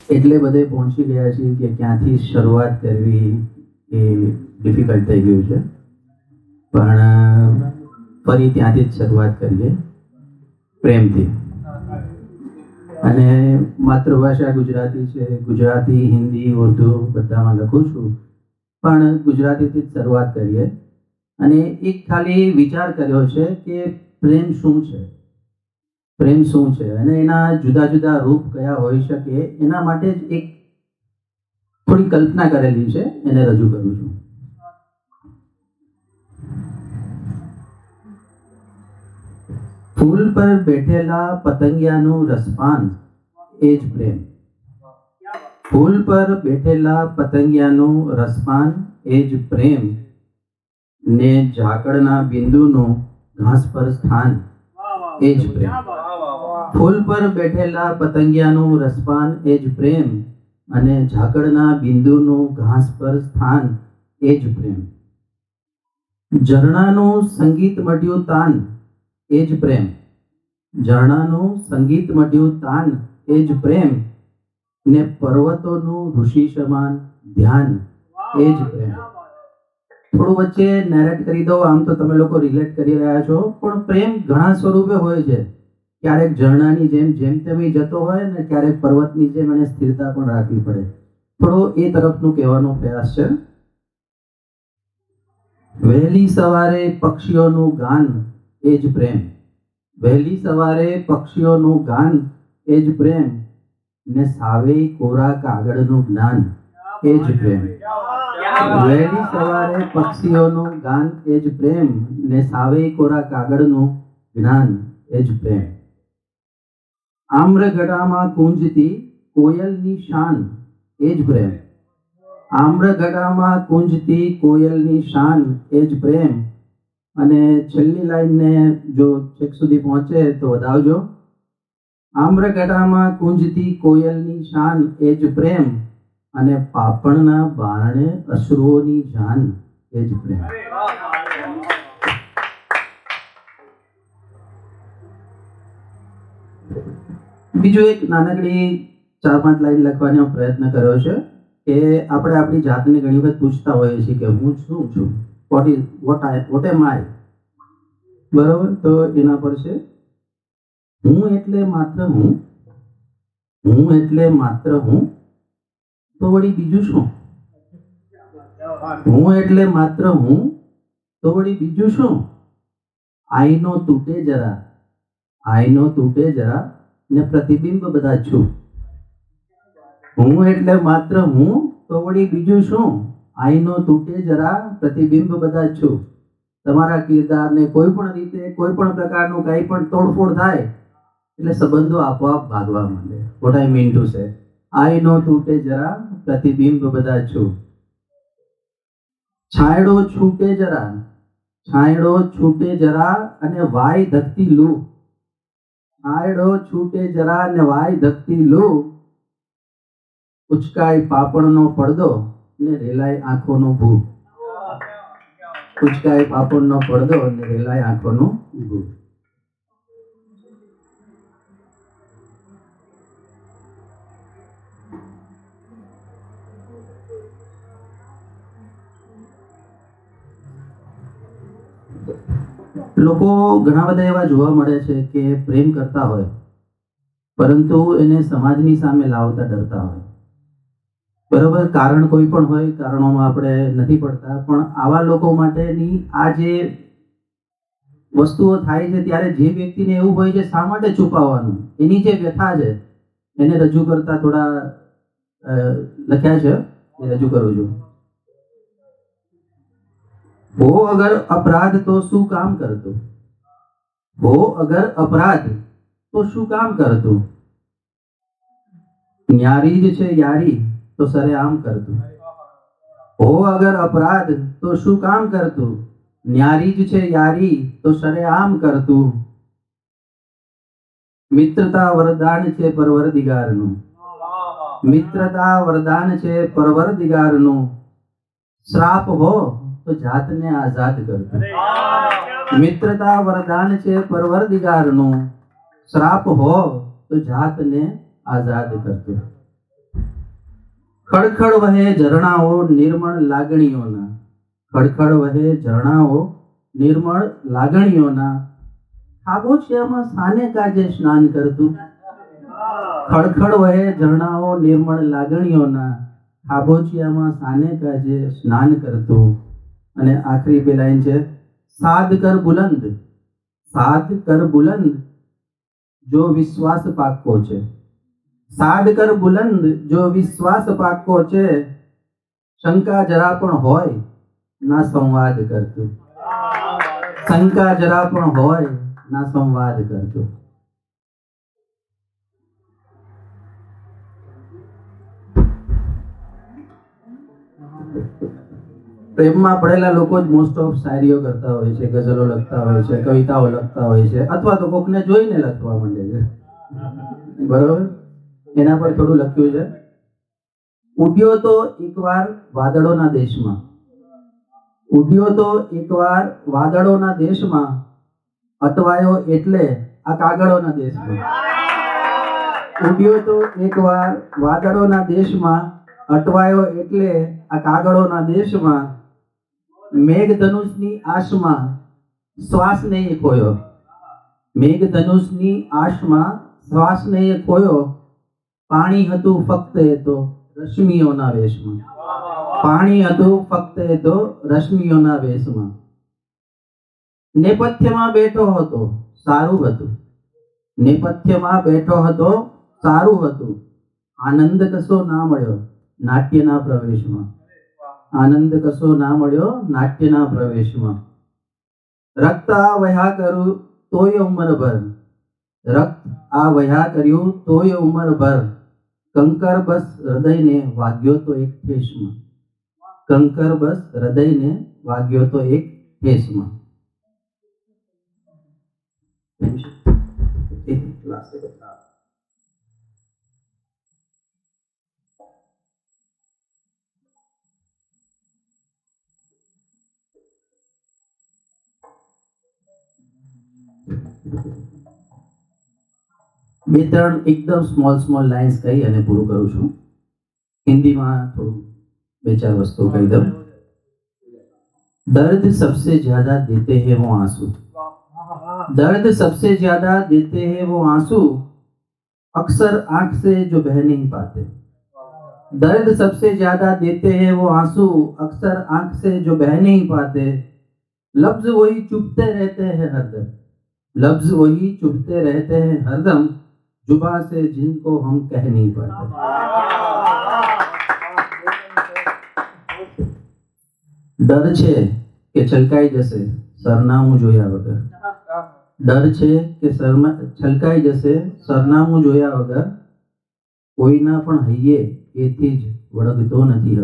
એટલે બધે પહોંચી ગયા છીએ કે ક્યાંથી શરૂઆત કરવી એ ડિફિકલ્ટ થઈ ગયું છે, પણ ફરી ત્યાંથી જ શરૂઆત કરીએ, પ્રેમથી. અને માતૃભાષા ગુજરાતી છે, ગુજરાતી, હિન્દી, ઉર્દુ બધામાં લખું છું, પણ ગુજરાતીથી જ શરૂઆત કરીએ. અને એક ખાલી વિચાર કર્યો છે કે પ્રેમ શું છે, પ્રેમ શું છે અને એના જુદા જુદા રૂપ કયા હોઈ શકે, એના માટે જ એક થોડી કલ્પના કરેલી છે, એને રજૂ કરું છું. ફૂલ પર બેઠેલા પતંગિયાનું રસપાન એ જ પ્રેમ. ફૂલ પર બેઠેલા પતંગિયાનું રસપાન એ જ પ્રેમ, ને ઝાકળના બિંદુનું ઘાસ પર સ્થાન એ જ પ્રેમ. ફૂલ પર બેઠેલા પતંગિયાનું રસપાન એ જ પ્રેમ, અને ઝાકળના બિંદુનું ઘાસ પર સ્થાન એ જ પ્રેમ. ઝરણાનું સંગીત મઢ્યું તાન એ જ પ્રેમ. ઝરણાનું સંગીત મઢ્યું તાન એ જ પ્રેમ, ને પર્વતોનું ઋષિ સમાન ધ્યાન એ જ પ્રેમ. થોડું વચ્ચે નેરેટ કરી દઉં, આમ તો તમે લોકો રિલેટ કરી રહ્યા છો, પણ પ્રેમ ઘણા સ્વરૂપે હોય છે. ક્યારેક ઝરણાની જેમ જેમ તેમ જતો હોય ને ક્યારેક પર્વતની જેમ એને સ્થિરતા પણ રાખવી પડે. થોડો એ તરફનું કહેવાનો પ્રયાસ છે. વહેલી સવારે પક્ષીઓનું ગાન એ જ પ્રેમ. વહેલી સવારે પક્ષીઓનું ગાન એ જ પ્રેમ, ને સાવે કોરા કાગળનું જ્ઞાન એ જ પ્રેમ. વહેલી સવારે પક્ષીઓનું ગાન એ જ પ્રેમ, ને સાવે કોરા કાગળનું જ્ઞાન એ જ પ્રેમ. આમ્રગડામાં કુંજતી કોયલની શાન એ જ પ્રેમ. આમ્રગડામાં કુંજતી કોયલની શાન એ જ પ્રેમ. અને છેલ્લી લાઈનને જો છેક સુધી પહોંચે તો વધાવજો. આમ્રગડામાં કુંજતી કોયલની શાન એ જ પ્રેમ, અને પાપણના બારણે અશ્રુઓની જાન એ જ પ્રેમ. બીજું એક નાનકડી 4-5 લાઈન લખવાનો પ્રયત્ન કર્યો છે કે આપણે આપણી જાતને ઘણી વખત પૂછતા હોઈએ છીએ કે હું શું છું, વોટ એમ આઈ. બરોબર, તો એના પર છે હું એટલે માત્ર હું, હું એટલે માત્ર હું, તો વળી બીજું શું? હું એટલે માત્ર હું, તો વળી બીજું શું? આઈનો તૂટે જરા, આઈનો તૂટે જરા, ને પ્રતિબિંબ બધા છું. હું એટલે માત્ર હું, તો વળી બીજું શું? આઈનો તૂટે જરા, પ્રતિબિંબ બધા છું. તમારા કિરદારને કોઈ પણ રીતે કોઈ પણ પ્રકારનું કંઈ પણ તોડફોડ થાય એટલે સંબંધો આપોઆપ ભાગવા માંડે. What I mean to say, આઈનો તૂટે જરા, પ્રતિબિંબ બધા છું. છાંયડો છૂટે જરા, છાંયડો છૂટે જરા, અને વાય ધકતી લૂ. છાંયડો છૂટે જરા ને વાય ધકતી લૂ, ઉચકાય પાપણનો પડદો ને રેલાય આંખોનો ભૂ. ઉચકાય પાપણનો પડદો ને રેલાય આંખોનો ભૂ. લોકો ઘણા બધા એવા જોવા મળે છે કે પ્રેમ કરતા હોય પરંતુ એને સમાજની સામે લાવતા ડરતા હોય. બરોબર, કારણ કોઈ પણ હોય, કારણોમાં આપણે નથી પડતા, પણ આવા લોકો માટેની આ જે વસ્તુઓ થાય છે ત્યારે જે વ્યક્તિને એવું હોય છે શા માટે છુપાવવાનું, એની જે વ્યથા છે એને રજૂ કરતા થોડા લખ્યા છે, એ રજૂ કરું છું. हो अगर अपराध तो શું કામ કરતું, हो अगर अपराध तो શું કામ કરતું, ન્યારી જ છે યારી તો સરેઆમ કરતું. हो अगर अपराध तो શું કામ કરતું, ન્યારી જ છે યારી તો સરેઆમ કરતું. મિત્રતા વરદાન છે પરવરદિગારનું, મિત્રતા વરદાન છે પરવરદિગારનું. શ્રાપ હો તો જાતને આઝાદ કરતું. મિત્રતા વરદાન છે પરવરદિગારનું, શ્રાપ હો તો જાતને આઝાદ કરતું. ખડખડ વહે ઝરણાઓ નિર્મળ લાગણીઓના, ખડખડ વહે ઝરણાઓ નિર્મળ લાગણીઓના, ખાબોચિયામાં સાને કાજે સ્નાન કરતું. ખડખડ વહે ઝરણાઓ નિર્મળ લાગણીઓના, ખાબોચિયામાં સાને કાજે સ્નાન કરતું. અને આખરી બે લાઈન છે, સાદ કર બુલંદ, સાદ કર બુલંદ જો વિશ્વાસ પાક્કો છે, સાદ કર બુલંદ જો વિશ્વાસ પાક્કો છે, શંકા જરા પણ હોય ના સંવાદ કરતું. શંકા જરા પણ હોય ના સંવાદ કરતું. પ્રેમમાં પડેલા લોકો જ મોસ્ટ ઓફ શાયરીઓ કરતા હોય છે, ગઝલો લખતા હોય છે, કવિતાઓ લખતા હોય છે, અથવા તો કોકને જોઈને લખવા માંડે છે. બરોબર, એના પર થોડું લખ્યું છે. ઉડ્યો તો એકવાર વાદળોના દેશમાં, ઉડ્યો તો એકવાર વાદળોના દેશમાં, અટવાયો એટલે આ કાગળોના દેશમાં. ઉડ્યો તો એકવાર વાદળોના દેશમાં, અટવાયો એટલે આ કાગળોના દેશમાં, મેઘધનુષની આશમાં શ્વાસ નહીં ખોયો, મેઘધનુષની આશમાં શ્વાસ નહીં ખોયો, પાણી હતું ફક્ત એ તો રશ્મિઓના વેશમાં, પાણી હતું ફક્ત એ તો રશ્મિઓના વેશમાં. નેપથ્યમાં બેઠો હતો સારું હતું, નેપથ્યમાં બેઠો હતો સારું હતું, આનંદ કશો ના મળ્યો નાટ્યના પ્રવેશમાં, આનંદ કશો ના મળ્યો નાટ્યના પ્રવેશમાં. રક્ત આ વહ્યા કરું તોય ઉંમરભર, રક્ત આ વહ્યા કર્યું તોય ઉંમરભર, કંકર બસ હૃદયને વાગ્યો તો એક ઠેસમાં, કંકર બસ હૃદયને વાગ્યો તો એક ઠેસમાં. બે ત્રણ એકદમ સ્મોલ લાઇન્સ કહી અને પૂરું કરું છું. હિન્દીમાં થોડું બે ચાર વસ્તુ કહી દઉં. दर्द सबसे ज्यादा देते हैं वो आंसू, दर्द सबसे ज्यादा देते हैं वो आंसू, अक्सर आंख से जो बह नहीं पाते. दर्द सबसे ज्यादा देते हैं वो आंसू, अक्सर आंख से जो बह नहीं पाते. लफ्ज वही चुभते रहते हैं हरदम, लफ्ज वही चुभते रहते हैं हरदम, जुबान से जिनको हम कह नहीं पाते. ડર છે કે છલકાઈ જશે સરનામું જોયા વગર, ડર છે કે છલકાઈ જશે સરનામું જોયા વગર, કોઈના પણ હૈયે એથી જ વળગતો નથી.